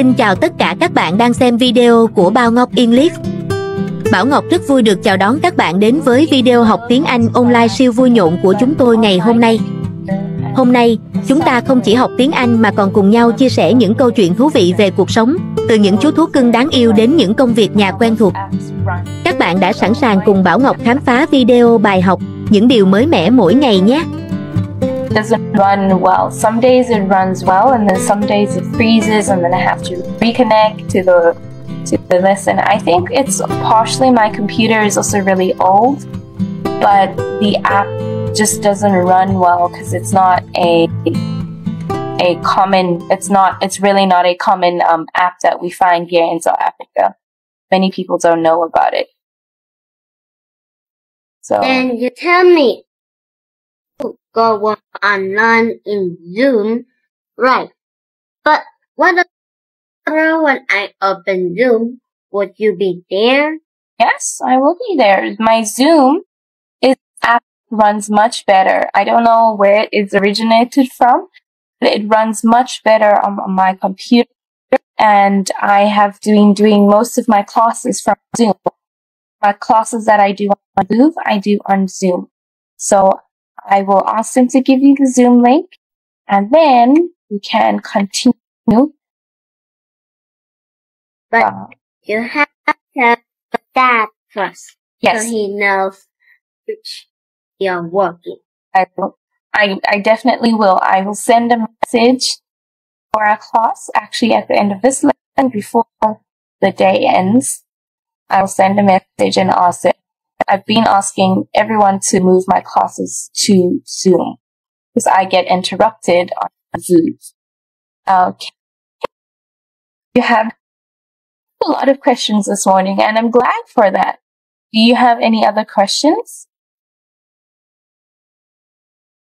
Xin chào tất cả các bạn đang xem video của Bảo Ngọc English. Bảo Ngọc rất vui được chào đón các bạn đến với video học tiếng Anh online siêu vui nhộn của chúng tôi ngày hôm nay. Hôm nay, chúng ta không chỉ học tiếng Anh mà còn cùng nhau chia sẻ những câu chuyện thú vị về cuộc sống, từ những chú thú cưng đáng yêu đến những công việc nhà quen thuộc. Các bạn đã sẵn sàng cùng Bảo Ngọc khám phá video bài học, những điều mới mẻ mỗi ngày nhé! Doesn't run well. Some days it runs well, and then some days it freezes, and then I have to reconnect to the lesson. I think it's partially my computer is also really old, but the app just doesn't run well because it's not a common. It's really not a common app that we find here in South Africa. Many people don't know about it. So. And you tell me. Go online in Zoom, right? But what about when I open Zoom? Would you be there? Yes, I will be there. My Zoom app runs much better. I don't know where it originated from, but it runs much better on my computer. And I have doing most of my classes from Zoom. My classes that I do on Zoom, I do on Zoom. So I will ask them to give you the Zoom link, and then you can continue. But you have to tell Dad first, yes, so he knows which you're working. I will. I definitely will. I will send a message for our class, actually at the end of this lesson, before the day ends. I will send a message and ask it. I've been asking everyone to move my classes to Zoom because I get interrupted on Zoom. Okay. You have a lot of questions this morning, and I'm glad for that. Do you have any other questions?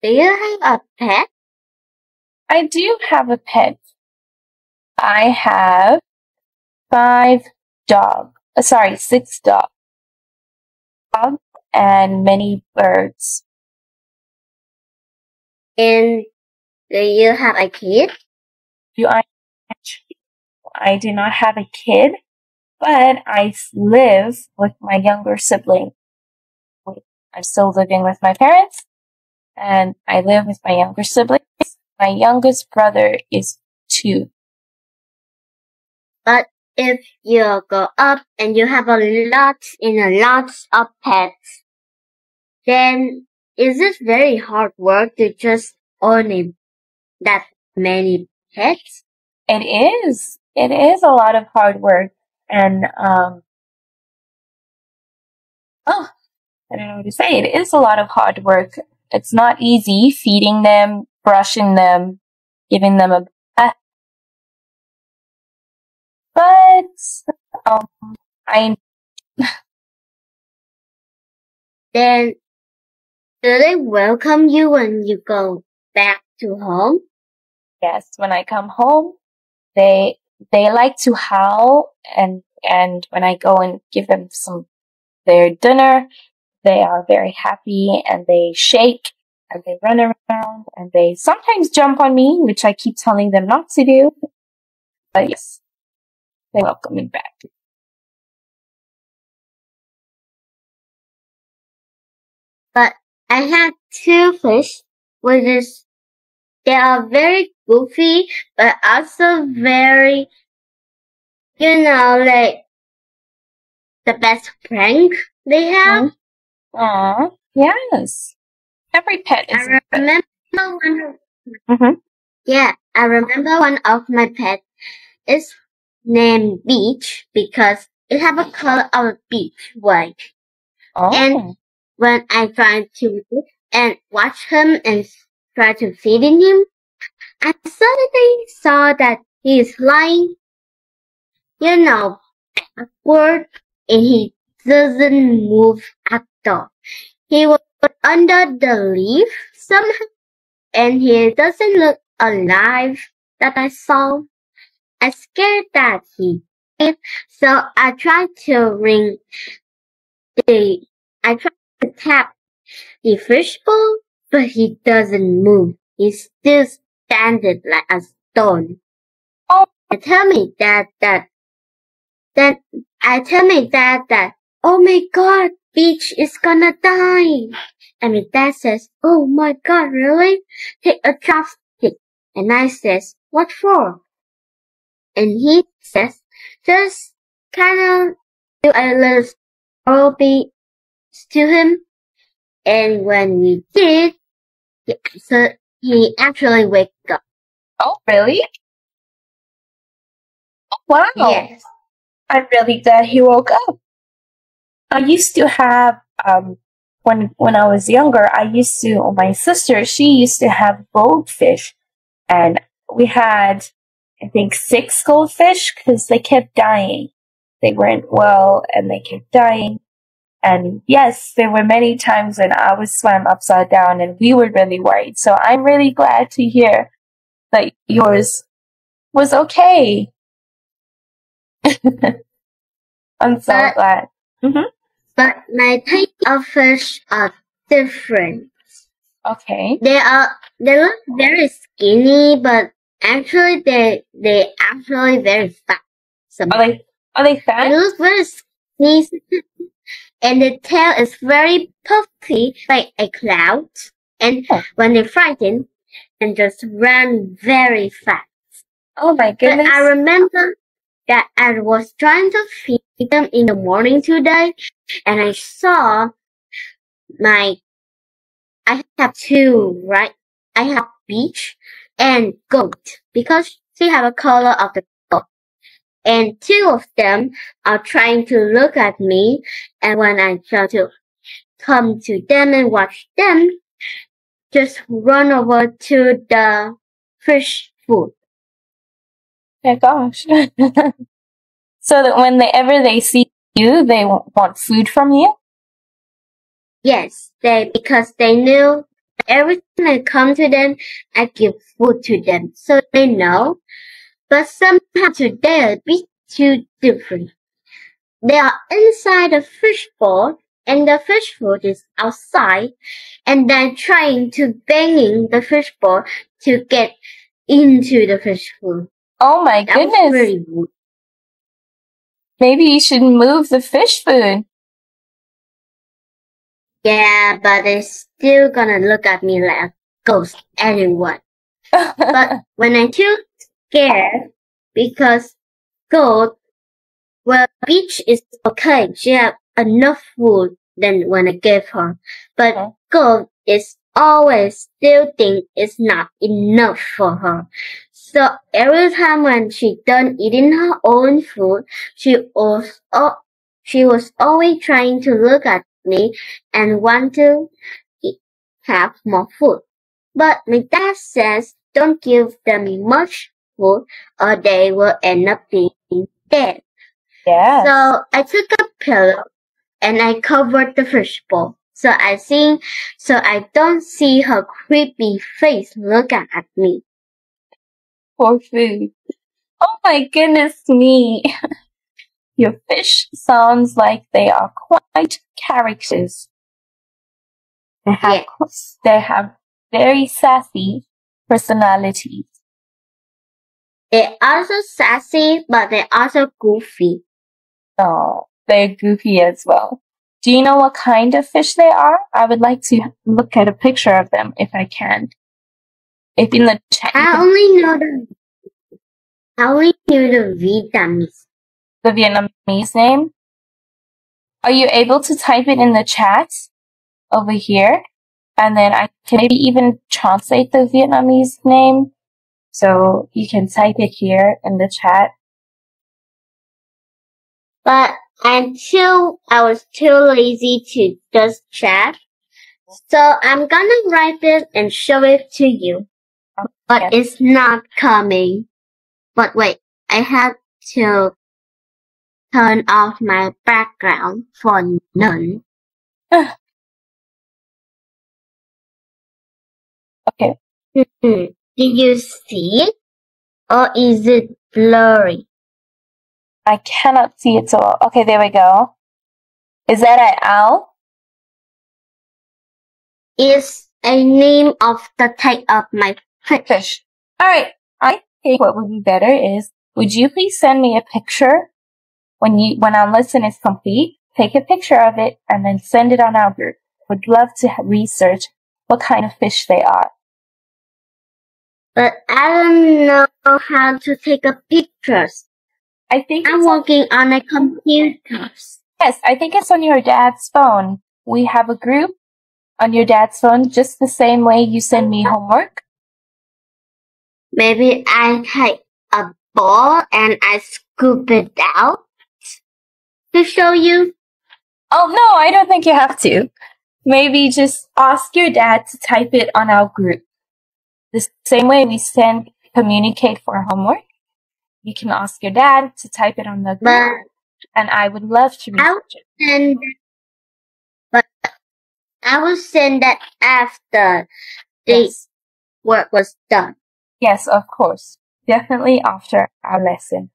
Do you have a pet? I do have a pet. I have 6 dogs. And many birds. And do you have a kid? I do not have a kid, but I live with my younger sibling. I'm still living with my parents, and I live with my younger siblings. My youngest brother is 2. But if you go up and you have a lot of pets, then is it very hard work to just own that many pets? It is. It is a lot of hard work, and I don't know what to say. It is a lot of hard work. It's not easy feeding them, brushing them, giving them a bath. But Then do they welcome you when you go back to home? Yes, when I come home, they like to howl, and when I go and give them their dinner, they are very happy, and they shake and they run around, and they sometimes jump on me, which I keep telling them not to do. But yes, they welcome me back. But I have 2 fish, they are very goofy, but also very, like the best prank they have. Aww, yes. Every pet is. I remember one of my pets is named Beach because it have a color of a beach, white. Oh. And when I try to and watch him and try to feed him, I suddenly saw that he is lying, backward, and he doesn't move at all. He was under the leaf somehow, and he doesn't look alive that I saw. I scared that he did, so I tried to tap the fishbowl, but he doesn't move. He still standing like a stone. Oh tell me that, oh my God, Beach is gonna die. And my dad says, oh my God, really? Take a chopstick. And I says, what for? And he says, just kind of do a little beat to him. And when we did, he actually waked up. Oh, really? Wow. Yes. I'm really glad he woke up. I used to have, when I was younger, my sister, she used to have goldfish. And we had, I think, 6 goldfish because they kept dying. They weren't well and they kept dying. And yes, there were many times when I was swam upside down and we were really worried. So I'm really glad to hear that yours was okay. I'm so glad. Mm-hmm. But my type of fish are different. Okay. They look very skinny, but actually they actually very fat. Are they fat? They look very skinny, and the tail is very puffy like a cloud. And when they're frightened, and just run very fast. Oh my goodness! But I remember that I was trying to feed them in the morning today, and I saw I have 2, right? I have Beach and Goat because they have a color of the goat. And 2 of them are trying to look at me, and when I try to come to them and watch them, just run over to the fish food. Oh my gosh. So that whenever they see you, they want food from you? Yes, because they knew every time I come to them, I give food to them, so they know. But somehow today a bit too different. They are inside the fish bowl, and the fish food is outside, and they're trying to banging the fish bowl to get into the fish food. Oh my goodness! That was really rude. Maybe you should move the fish food. Yeah, but they're still gonna look at me like a ghost anyway. But when I too scared, because Goat, well, Beach is okay. She have enough food than when I gave her. But Goat is always still think it's not enough for her. So every time when she done eating her own food, she was always trying to look at me and want to have more food. But my dad says don't give them much food or they will end up being dead. Yes. So I took a pillow and I covered the fish bowl. So I don't see her creepy face looking at me. For food. Oh my goodness me. Your fish sounds like they are quite characters. They have very sassy personalities. They're also sassy, but they're also goofy. Oh, they're goofy as well. Do you know what kind of fish they are? I would like to look at a picture of them if I can. If in the chat. I only know the Vietnamese. The Vietnamese name? Are you able to type it in the chat over here? And then I can maybe even translate the Vietnamese name. So you can type it here in the chat. But I was too lazy to just chat. So I'm gonna write it and show it to you. Okay. But it's not coming. But wait, I have to turn off my background for none. Okay. Did you see it? Or is it blurry? I cannot see it so well. Okay, there we go. Is that an owl? It's a name of the type of my fish. Alright, I think what would be better is would you please send me a picture when our lesson is complete? Take a picture of it and then send it on our group. Would love to research what kind of fish they are. But I don't know how to take a pictures. I think I'm working on a computer. Yes, I think it's on your dad's phone. We have a group on your dad's phone just the same way you send me homework. Maybe I take a ball and I scoop it out to show you. Oh, no, I don't think you have to. Maybe just ask your dad to type it on our group. The same way we communicate for homework. You can ask your dad to type it on the group. And I would love to research it. But I will send that after the work was done. Yes, of course. Definitely after our lesson.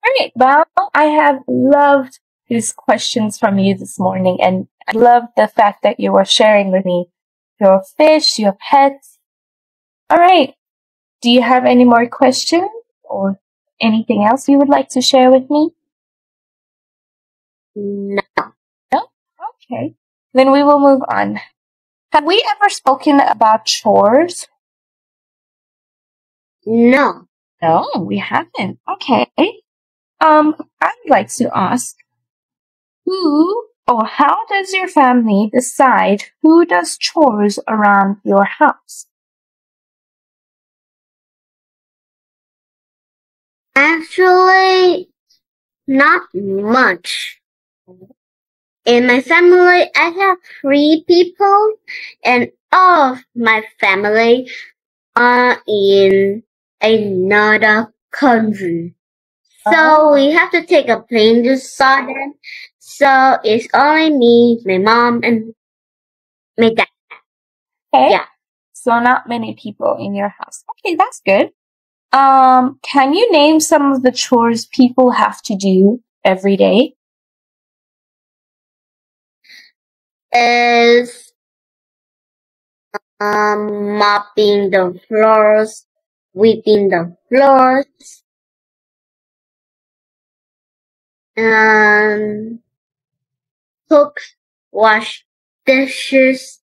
All right, well, I have loved these questions from you this morning, and I love the fact that you were sharing with me your fish, your pets. All right, do you have any more questions or anything else you would like to share with me? No. No? Okay. Then we will move on. Have we ever spoken about chores? No. No, we haven't. Okay. I'd like to ask, how does your family decide who does chores around your house? Actually, not much. In my family, I have 3 people, and all of my family are in another country. So we have to take a plane to saw them. So it's only me, my mom, and my dad. Okay. Yeah. So not many people in your house. Okay, that's good. Can you name some of the chores people have to do every day? Is mopping the floors, sweeping the floors, cook, wash dishes,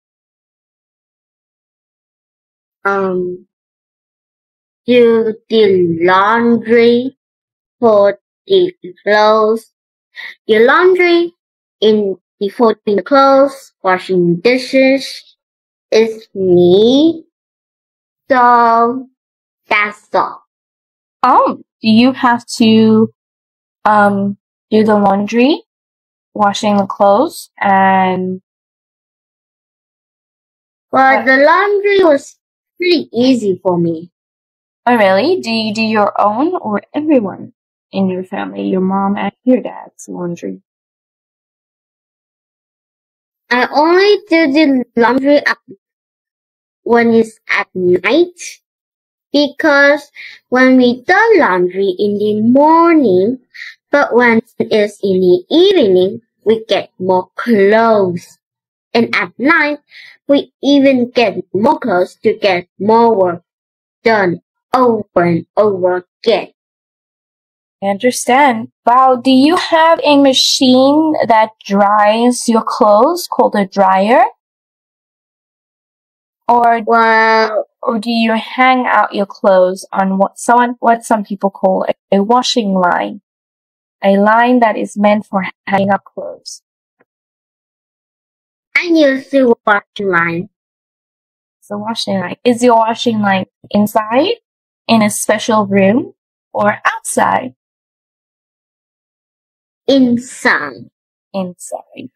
do the laundry, fold the clothes, the laundry, in the folding the clothes, washing dishes, is me. So that's all. Oh, do you have to do the laundry, washing the clothes, and Well, the laundry was pretty easy for me. oh really? Do you do your own or everyone in your family, your mom and your dad's laundry? I only do the laundry when it's at night, because when we do laundry in the morning, but when it's in the evening, we get more clothes. And at night, we even get more clothes to get more work done over and over again. I understand. Wow, do you have a machine that dries your clothes called a dryer? Or do you hang out your clothes on what some people call a washing line? A line that is meant for hanging up clothes. I use the washing line. It's a washing line. Is your washing line inside, in a special room, or outside? Inside. Inside.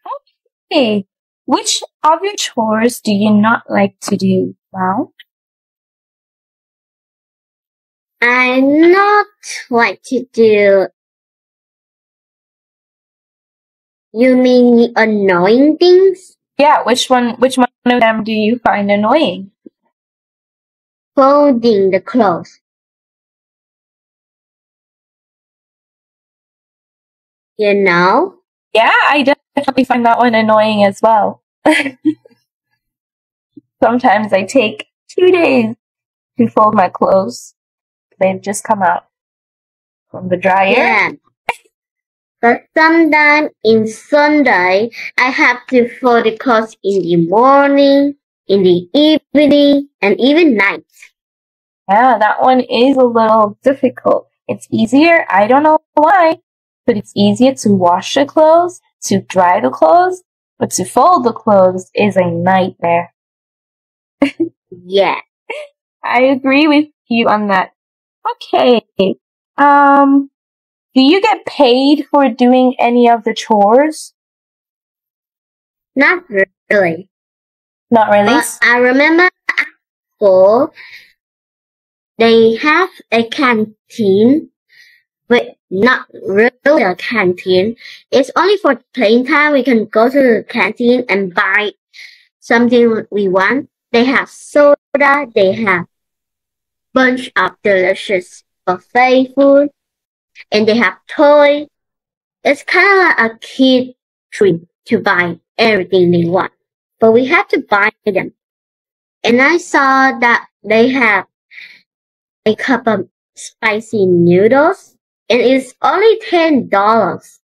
Okay. Which of your chores do you not like to do, Wow? I not like to do. You mean the annoying things? Yeah, which one of them do you find annoying? Folding the clothes. You know? Yeah, I definitely find that one annoying as well. Sometimes I take 2 days to fold my clothes. They've just come out. from the dryer? Yeah. But sometimes in Sunday, I have to fold the clothes in the morning, in the evening, and even night. Yeah, that one is a little difficult. It's easier, I don't know why, but it's easier to wash the clothes, to dry the clothes, but to fold the clothes is a nightmare. Yeah. I agree with you on that. Okay. Do you get paid for doing any of the chores? Not really. Not really? But I remember at school, they have a canteen, but not really a canteen. It's only for playtime. We can go to the canteen and buy something we want. They have soda, they have bunch of delicious buffet food, and they have toys. It's kind of like a kid dream to buy everything they want, but we have to buy them. And I saw that they have a cup of spicy noodles, and it's only $10.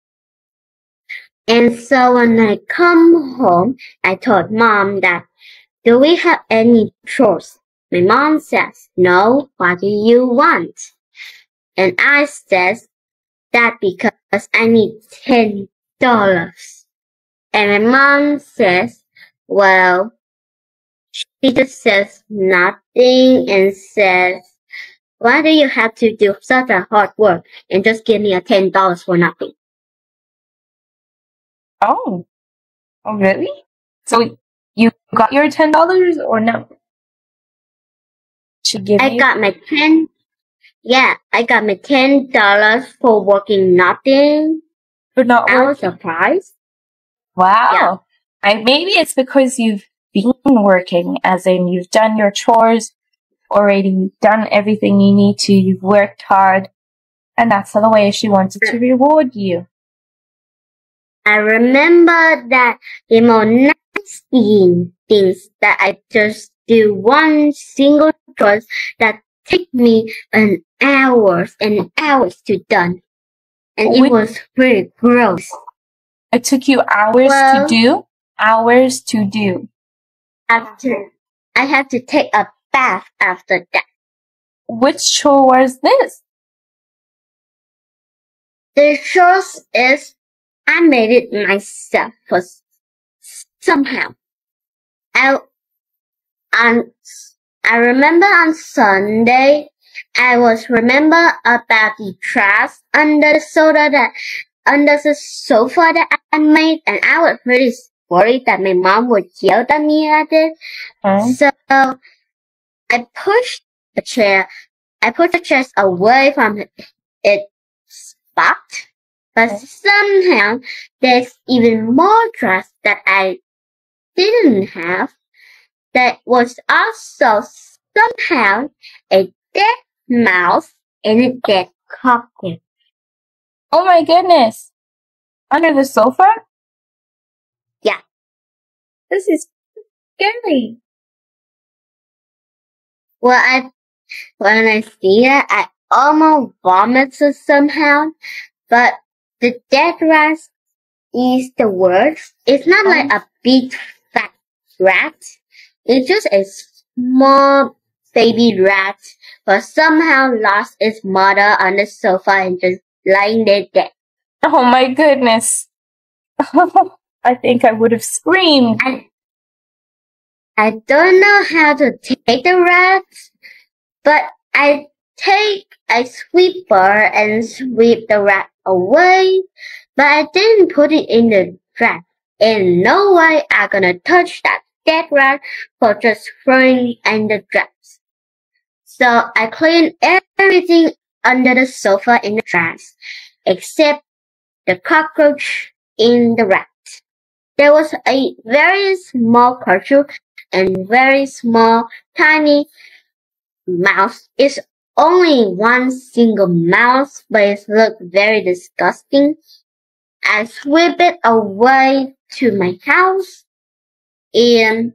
And so when I come home, I told Mom that, do we have any chores? My mom says, no, what do you want? And I says that because I need $10. And my mom says, well, she just says nothing and says, why do you have to do such a hard work and just give me a $10 for nothing? Oh, really? So you got your $10 or no? She give I you? got my $10 for working nothing. For not I was working? surprised. Wow. Maybe it's because you've been working, as in you've done your chores already, you've done everything you need to, you've worked hard, and that's the way she wanted to reward you. I remember that the most nice things that I just do one single chore that take me an hours and hours to done. And it was pretty gross. It took you hours to do? Hours to do. After I had to take a bath after that. Which chore was this? The chore is I made it myself for somehow. I remember on Sunday, I was remember about the trash under the sofa that I made, and I was pretty worried that my mom would yell at me at it. So I pushed the chairs away from its spot, but somehow there's even more trash that I didn't have. That was also somehow a dead mouse and a dead cockroach. Oh my goodness! Under the sofa? Yeah. This is scary. Well, when I see it, I almost vomited somehow, but the dead rat is the worst. It's not like a big fat rat. It's just a small baby rat, but somehow lost its mother on the sofa and just lying there dead. Oh my goodness. I think I would have screamed. I don't know how to take the rats, but I take a sweeper and sweep the rat away, but I didn't put it in the trap. And no way I'm gonna touch that dead rat for just throwing in the traps. So I cleaned everything under the sofa in the trash, except the cockroach in the rat. There was a very small cockroach and very small, tiny mouse. It's only one single mouse, but it looked very disgusting. I sweep it away to my house, and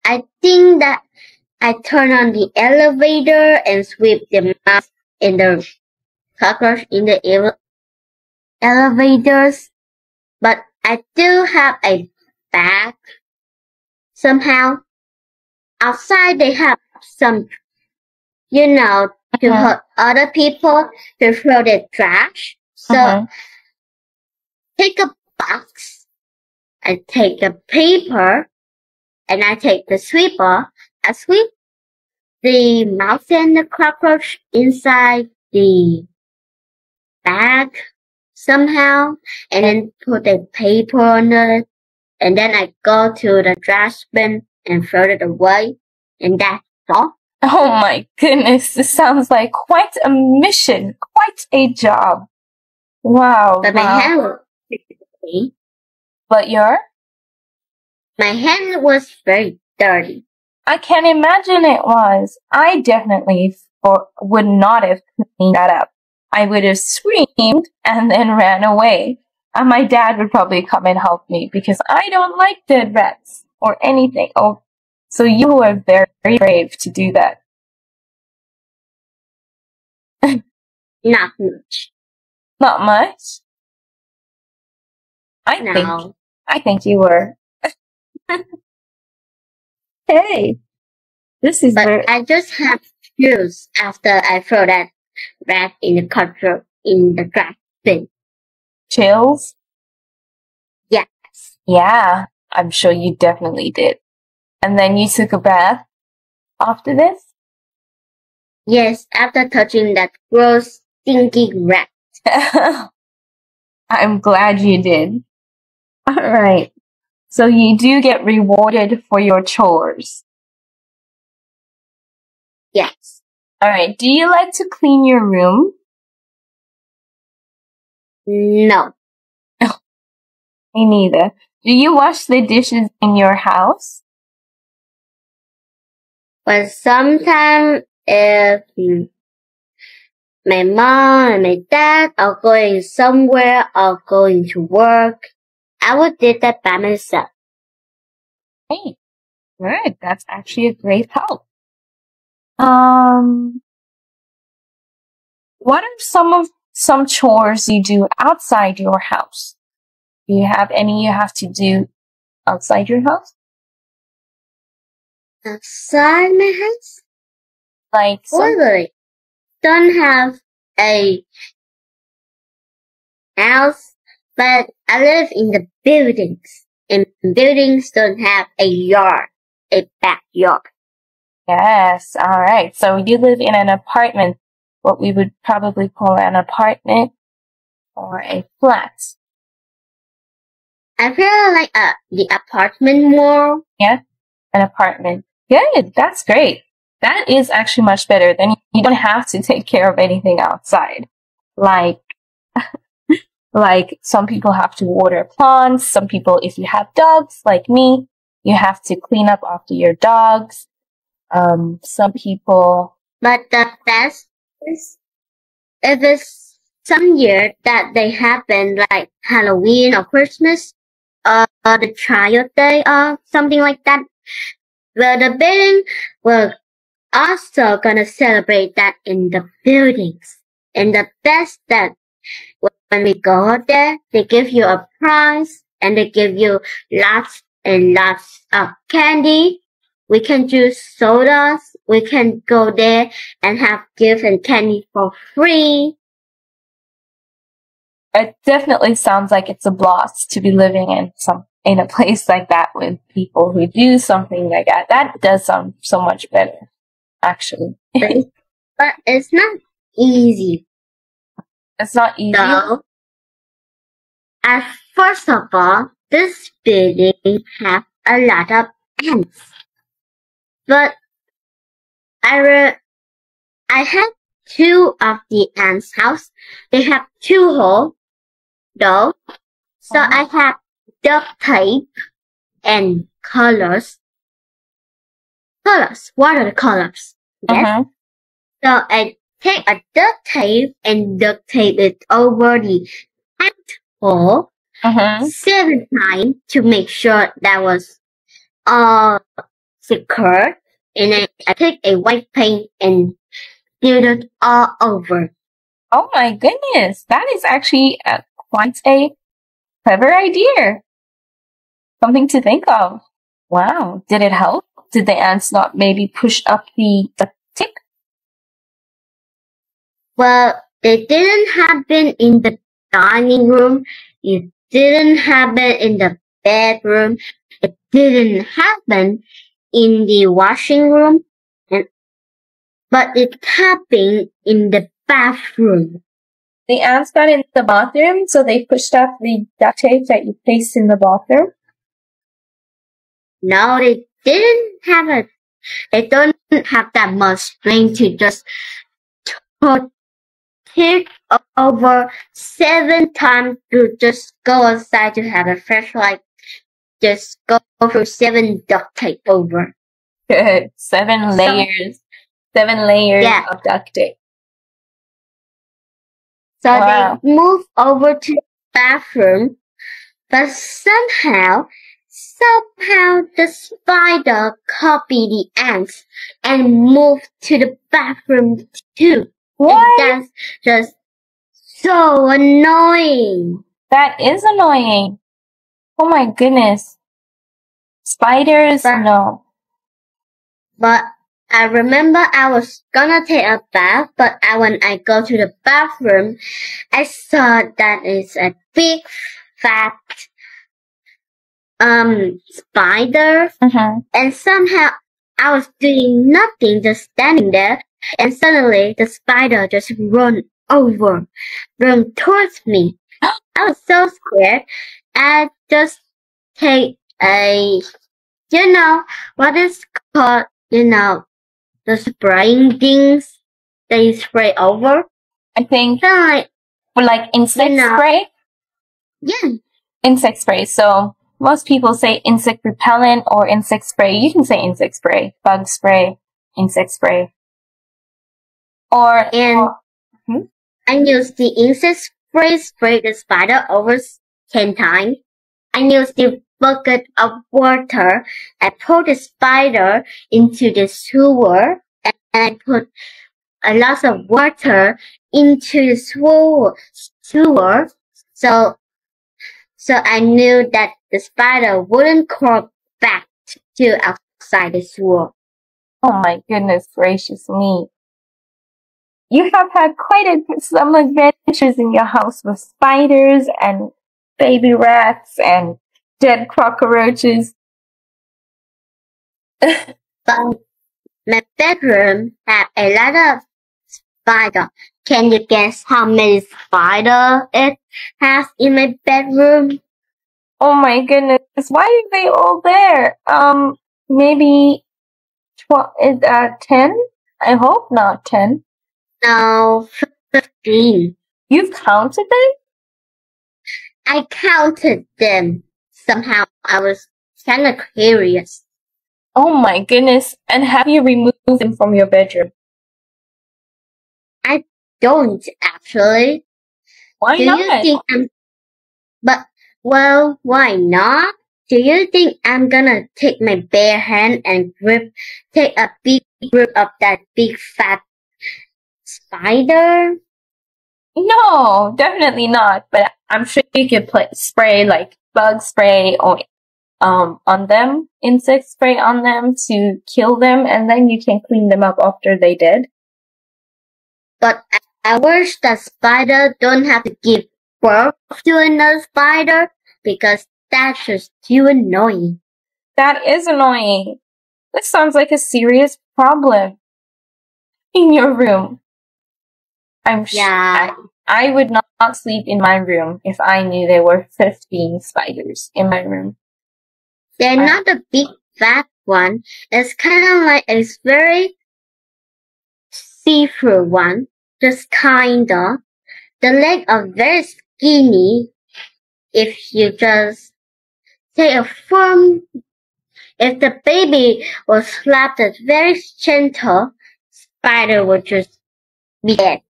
I think that I turn on the elevator and sweep the mouse in the cockroach in the elevators, but I do have a bag. Somehow, outside they have some, to hurt other people, to throw their trash. So, take a box, I take a paper, and I take the sweeper. I sweep the mouse and the cockroach inside the bag somehow, and then put a paper on it, and then I go to the trash bin and throw it away, and that's all. Oh my goodness, this sounds like quite a mission, quite a job. Wow. But my hand was dirty. But my hand was very dirty. I can imagine it was. I definitely would not have cleaned that up. I would have screamed and then ran away. And my dad would probably come and help me because I don't like dead rats or anything. Oh, so you were very, very brave to do that. Not much. Not much? No. I think you were. Hey, this is But I just have chills after I throw that rat in the trash bin. Chills? Yes. Yeah, I'm sure you definitely did. And then you took a bath after this? Yes, after touching that gross, stinky rat. I'm glad you did. All right. So you do get rewarded for your chores. Yes. All right. Do you like to clean your room? No. Me neither. Do you wash the dishes in your house? But sometimes if my mom and my dad are going somewhere or going to work, I would do that by myself. Hey, good. That's actually a great help. What are some chores you do outside your house? Do you have any you have to do outside your house? Outside my house? Like Really? Don't have a house, but I live in the buildings. And buildings don't have a backyard. Yes, all right. So you live in an apartment, what we would probably call an apartment or a flat. I feel like the apartment more. Yeah, an apartment. Good, that's great. That is actually much better. Then you don't have to take care of anything outside. Like some people have to water plants. Some people, if you have dogs like me, you have to clean up after your dogs. Some people. But the best is if it's some year that they happen like Halloween or Christmas or the Child Day or something like that. Well, the building will also gonna celebrate that in the buildings. And the best that when we go there, they give you a prize and they give you lots and lots of candy. We can choose sodas. We can go there and have gifts and candy for free. It definitely sounds like it's a blast to be living in a place like that with people who do something like that. That does sound so much better, actually. But it's not easy. It's not easy. So, first of all, this building have a lot of ants. But I have two of the ants' house. They have two holes, though. So I have duct tape and colors. Colors. What are the colors? Yes. So I take a duct tape and duct tape it over the ant hole 7 times to make sure that was secure. And then I take a white paint and did it all over. Oh my goodness, that is actually quite a clever idea. Something to think of. Wow, did it help? Did the ants not maybe push up the tick? Well, it didn't happen in the dining room. It didn't happen in the bedroom. It didn't happen in the washing room. But it happened in the bathroom. The ants got in the bathroom, so they pushed up the duct tape that you placed in the bathroom? No, they don't have that much strength to just take over 7 times to just go outside to have a fresh light. Just go through 7 duct tape over. Good. 7 layers. 7 layers of duct tape. So they moved over to the bathroom, but somehow the spider copied the ants and moved to the bathroom too. What? And that's just so annoying. That is annoying. Oh my goodness. Spiders? No. But I remember I was gonna take a bath, but when I go to the bathroom, I saw that it's a big fat spider, and somehow I was doing nothing, just standing there, and suddenly the spider just run towards me. I was so scared. I just take what is called, the spraying things that you spray over. I think like insect spray? Yeah. Insect spray. So most people say insect repellent or insect spray. You can say insect spray, bug spray, insect spray. I use the insect spray the spider over 10 times. I use the bucket of water. I pour the spider into the sewer, and I put a lot of water into the sewer. So I knew that the spider wouldn't crawl back to outside the sewer. Oh my goodness gracious me. You have had some adventures in your house with spiders and baby rats and dead cockroaches. But my bedroom had a lot of spiders. Can you guess how many spiders it has in my bedroom? Oh my goodness. Why are they all there? Maybe 10? I hope not 10. No, 15. You've counted them? I counted them. Somehow I was kind of curious. Oh my goodness. And have you removed them from your bedroom? I don't actually. Why not? Why not? Do you think I'm gonna take my bare hand and take a big grip of that big fat spider? No, definitely not. But I'm sure you could spray like bug spray or on them, insect spray on them to kill them, and then you can clean them up after they dead. But I wish that spider don't have to give birth to another spider, because that's just too annoying. That is annoying. This sounds like a serious problem in your room. I'm sure I would not sleep in my room if I knew there were 15 spiders in my room. They're not a big fat one. It's kind of like a very see-through one. Just kinda. The legs are very skinny. If you just take a firm, if the baby was slapped very gentle, spider would just be dead.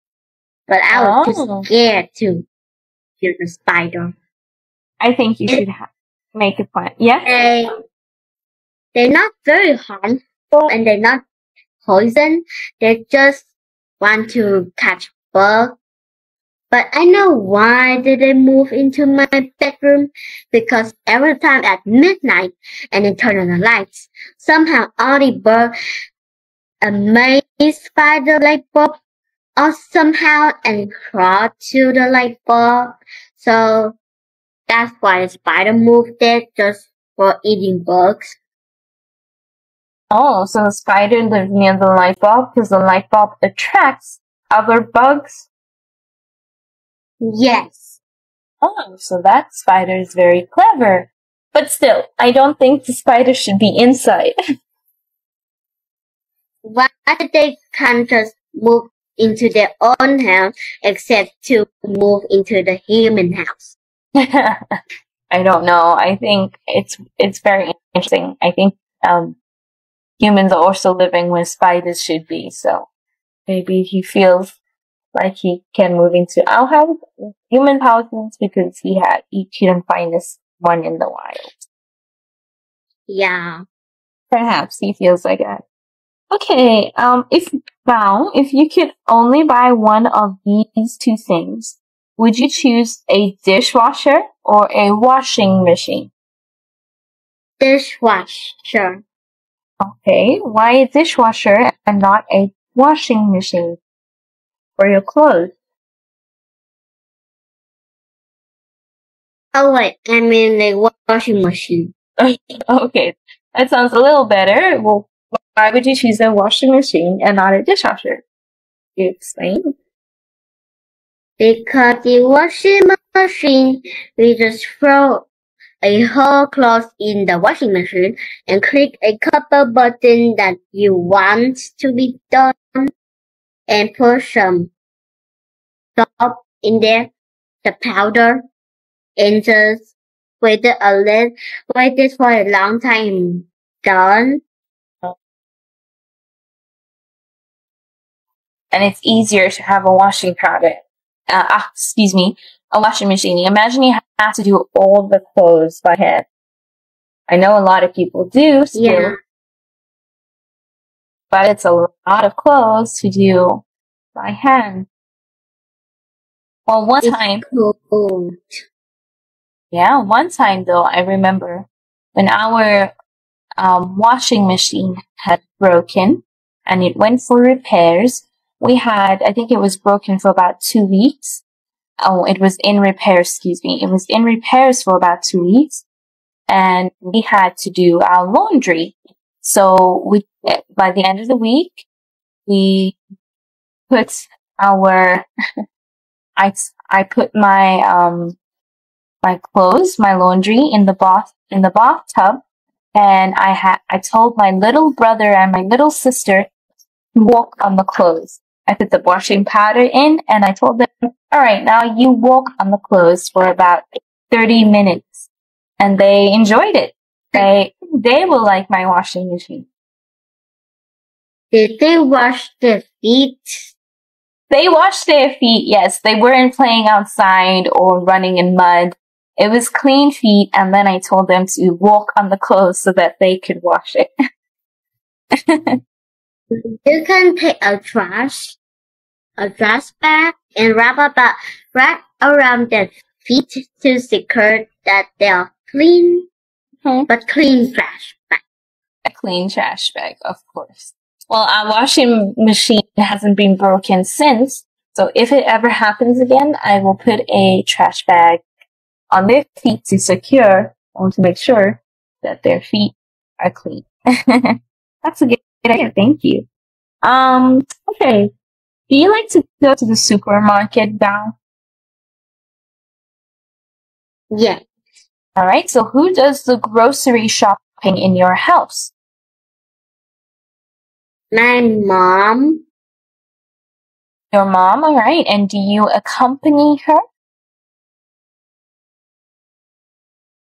But I was too scared to kill the spider. I think you should make a plan. Yeah? They're not very harmful and they're not poison. They just want to catch bugs But I know why did they move into my bedroom, because every time at midnight and they turn on the lights, somehow all the birds amazed by the light bulb or somehow and crawl to the light bulb. So that's why the spider moved there, just for eating bugs. Oh, so the spider lived near the light bulb because the light bulb attracts other bugs? Yes. Oh, so that spider is very clever. But still, I don't think the spider should be inside. Why they can't just move into their own house except to move into the human house? I don't know. I think it's very interesting. I think humans are also living where spiders should be. So maybe he feels like he can move into our house, human houses, because he couldn't find this one in the wild. Yeah. Perhaps he feels like that. Okay. If you could only buy one of these two things, would you choose a dishwasher or a washing machine? Dishwasher. Okay, why a dishwasher and not a washing machine for your clothes? Oh wait, I mean the washing machine. Okay, that sounds a little better. Well, why would you choose a washing machine and not a dishwasher? You explain? Because the washing machine, we just throw a whole cloth in the washing machine and click a couple buttons that you want to be done and put some soap in there, the powder, and just waited for a long time. Done. And it's easier to have a washing powder. A washing machine. Imagine you have to do all the clothes by hand. I know a lot of people do still, Yeah. but it's a lot of clothes to do by hand. Well, one time though, I remember when our washing machine had broken and it went for repairs. I think it was broken for about 2 weeks. Oh, it was in repair, It was in repairs for about 2 weeks. And we had to do our laundry. So by the end of the week, we put I put my clothes, my laundry in the bathtub. And I told my little brother and my little sister to walk on the clothes. I put the washing powder in and I told them, all right, now you walk on the clothes for about 30 minutes. And they enjoyed it. They will like my washing machine. Did they wash their feet? They washed their feet, yes. They weren't playing outside or running in mud. It was clean feet, and then I told them to walk on the clothes so that they could wash it. You can take a trash bag and wrap around their feet to secure that they are clean, but clean trash bag. A clean trash bag, of course. Well, our washing machine hasn't been broken since, so if it ever happens again, I will put a trash bag on their feet to secure or to make sure that their feet are clean. That's a good idea. Thank you. Okay. Do you like to go to the supermarket now? Yeah. All right. So who does the grocery shopping in your house? My mom. Your mom, all right. And do you accompany her?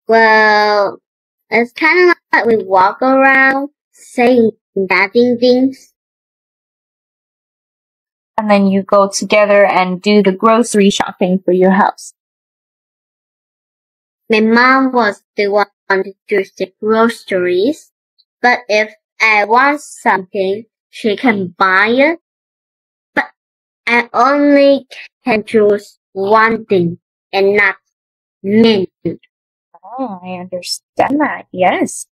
Well, it's kind of like we walk around saying nothing things. And then you go together and do the grocery shopping for your house. My mom was the one to do the groceries, but if I want something, she can buy it. But I only can choose wanting and not meant. Oh, I understand that. Yes.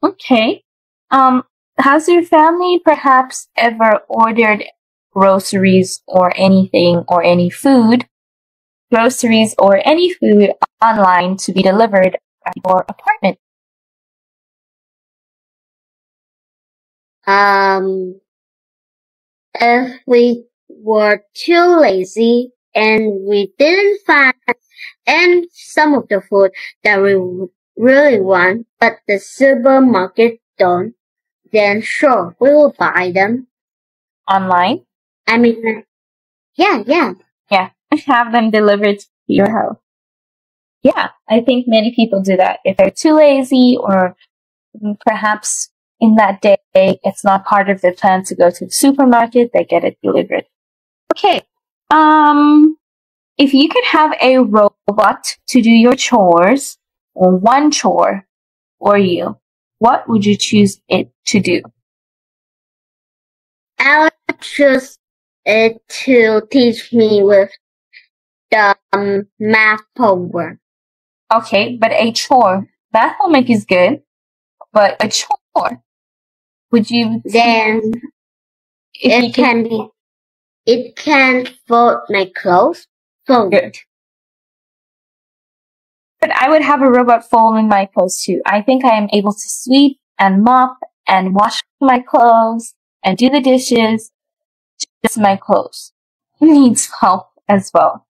Okay. Has your family perhaps ever ordered groceries or anything or any food, groceries or any food online to be delivered at your apartment? If we were too lazy and we didn't find and some of the food that we really want, but the supermarket don't, then sure, we will buy them. Online? I mean, yeah. Yeah, have them delivered to your house. Yeah, I think many people do that. If they're too lazy or perhaps in that day it's not part of their plan to go to the supermarket, they get it delivered. Okay. If you could have a robot to do your chores or one chore for you, what would you choose it to do? I would choose it to teach me with the math homework. Okay, but a chore. Math homework is good, but a chore. Would you then it can fold my clothes. Fold. Good. But I would have a robot folding my clothes too. I think I am able to sweep and mop and wash my clothes and do the dishes. Just my clothes needs help as well.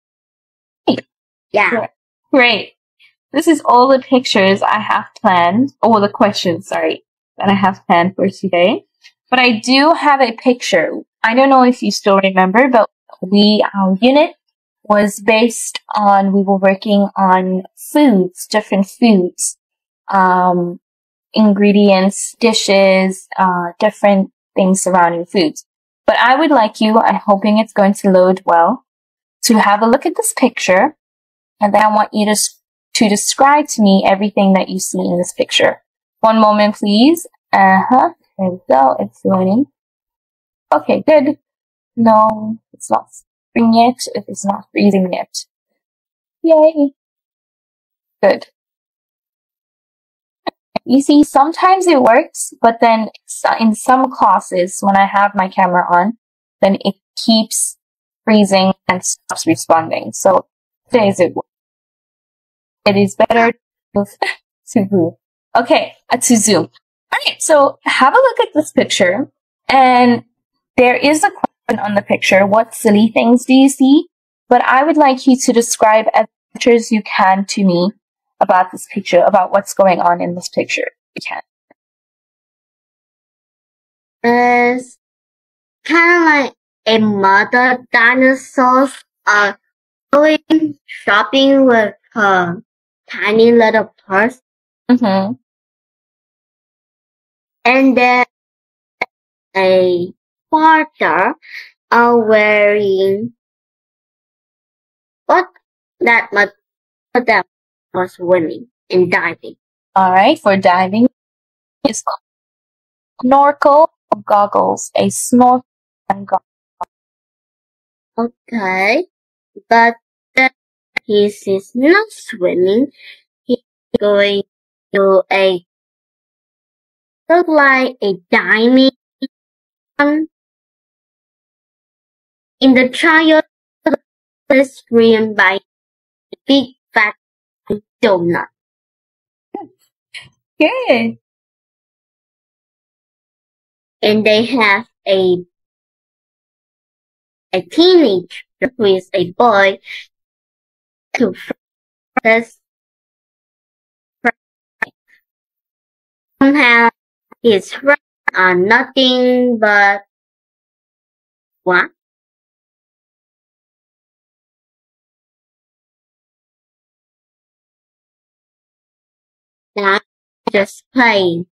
Yeah. Great. This is all the pictures I have planned, or the questions, sorry, that I have planned for today. But I do have a picture. I don't know if you still remember, but our unit was based on, we were working on foods, different foods, ingredients, dishes, different things surrounding foods. But I would like you, I'm hoping it's going to load well, to have a look at this picture, and then I want you to describe to me everything that you see in this picture. One moment, please. There we go. It's loading. Okay, good. No, it's not freezing yet. It is not freezing yet. Yay. Good. You see, sometimes it works, but then in some classes, when I have my camera on, then it keeps freezing and stops responding. So today's it works. It is better to zoom. Okay, to zoom. Alright, so have a look at this picture, and there is a question on the picture. What silly things do you see? But I would like you to describe as much as you can to me about this picture, about what's going on in this picture. You can. It's kind of like a mother dinosaur going shopping with her tiny little purse. Mm-hmm. And then a father wearing what that mother that was swimming and diving. Alright, for diving, it's called snorkel or goggles. A snorkel and goggles. Okay, but he is not swimming. He's going to look like a diving in the child is screened by a big fat donut. Good. And they have a teenager who is a boy to somehow his friends are nothing but what? Not just playing.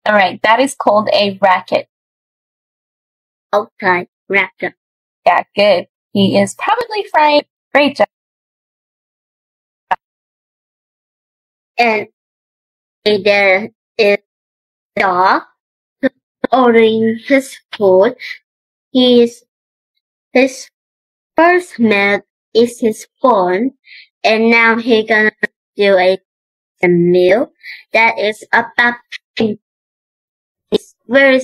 Alright, that is called a racket. Okay, racket. Yeah, good. He is probably frying. Great job. And there is a dog ordering his food. His first meal is his phone, and now he gonna do a meal that is about him. He's very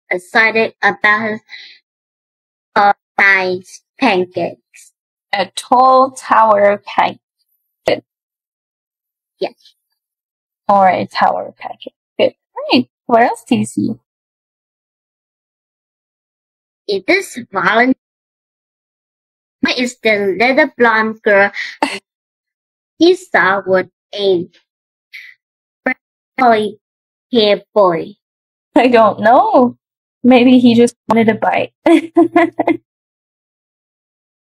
excited about his nice pancakes. A tall tower pancake. Yes. Or a tower pancake. Good. Great. What else do you see? It is Valentine. Is the little blonde girl he saw with a friendly hair boy. I don't know. Maybe he just wanted a bite.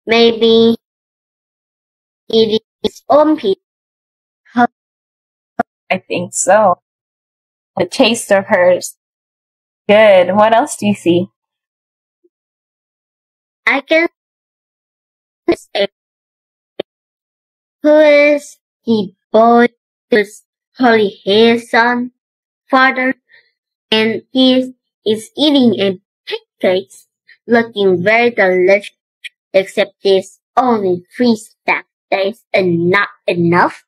Maybe it is his own pizza. I think so. The taste of hers. Good. What else do you see? I can say who is the boy whose curly hair son father, and he is eating a pancake looking very delicious, except there's only 3 stacked days and not enough.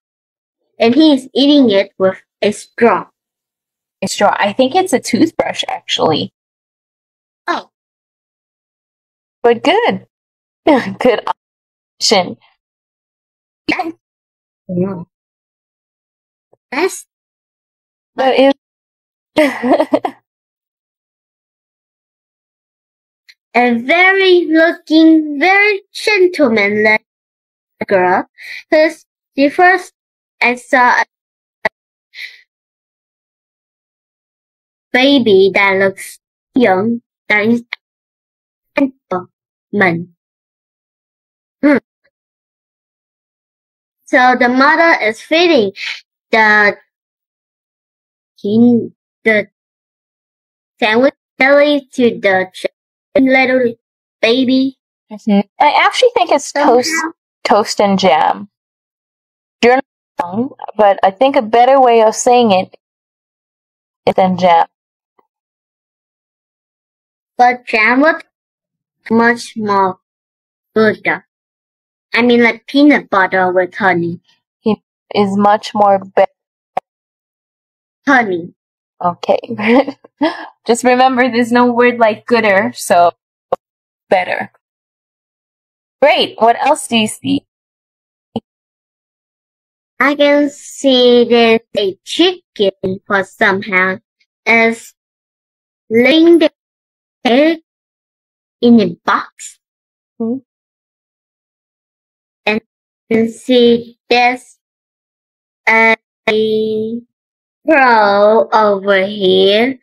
And he is eating it with a straw. A straw. I think it's a toothbrush, actually. Oh. But good. Good option. That's But if a very gentlemanly girl, because the first I saw a baby that looks young, that is gentleman. So the mother is feeding the sandwich jelly to the little baby. I actually think it's toast and jam. You're not wrong, but I think a better way of saying it is than jam. But jam was much more good. I mean, like peanut butter with honey. It is much more better. Honey. Okay. Just remember there's no word like gooder, so better. Great. What else do you see? I can see there's a chicken for somehow is laying the egg in a box. Hmm. And you can see there's a crow over here.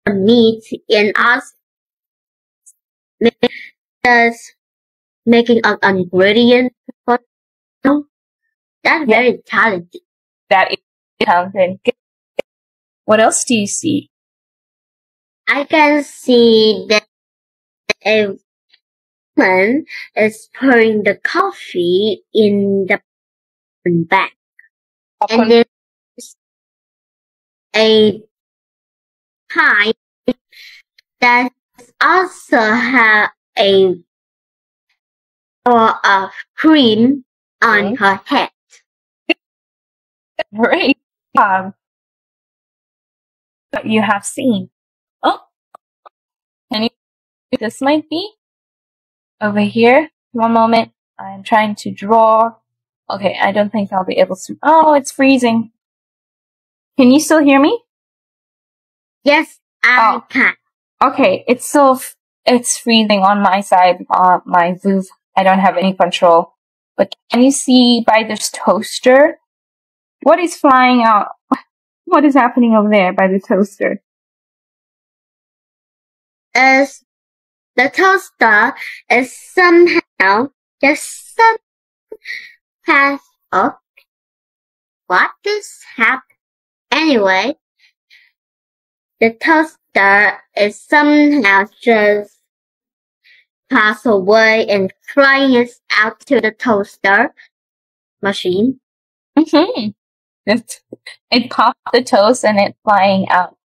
Meat in us. Just making an ingredient for that's very talented. That is talented. What else do you see? I can see that a woman is pouring the coffee in the bag. And there's a pie that also have a of cream on her head. Great job. But you have seen. Oh, can you this might be? Over here. One moment. I'm trying to draw. Okay, I don't think I'll be able to. Oh, it's freezing. Can you still hear me? Yes, I can. Okay, it's freezing on my side, my booth. I don't have any control. But can you see by this toaster? What is flying out? What is happening over there by the toaster? As the toaster is somehow just has up. What is happening? Anyway, the toaster is somehow just pass away and flying it out to the toaster machine. Mm-hmm. It popped the toast and it's flying out.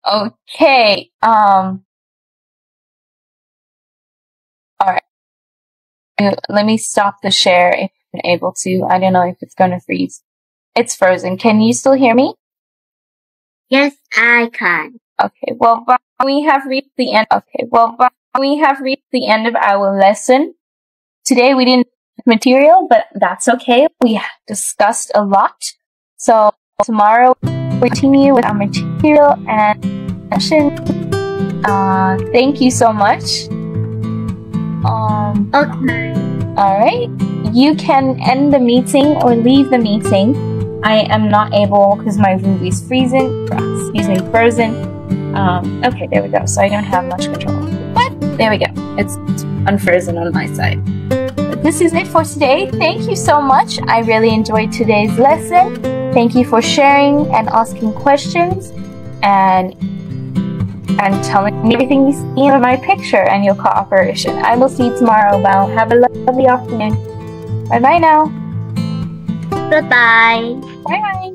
Okay. All right. let me stop the share if I'm able to. I don't know if it's going to freeze. It's frozen. Can you still hear me? Yes, I can. Okay, well, we have reached the end. We have reached the end of our lesson. Today we didn't have material, but that's okay. We discussed a lot. So tomorrow we continue with our material and session. Thank you so much. Okay. All right. You can end the meeting or leave the meeting. I am not able because my Ruby is frozen. Okay, there we go. So I don't have much control. But there we go. It's unfrozen on my side. But this is it for today. Thank you so much. I really enjoyed today's lesson. Thank you for sharing and asking questions and telling me everything you see in my picture and your cooperation. I will see you tomorrow. Well, have a lovely afternoon. Bye bye now. Goodbye. Bye bye.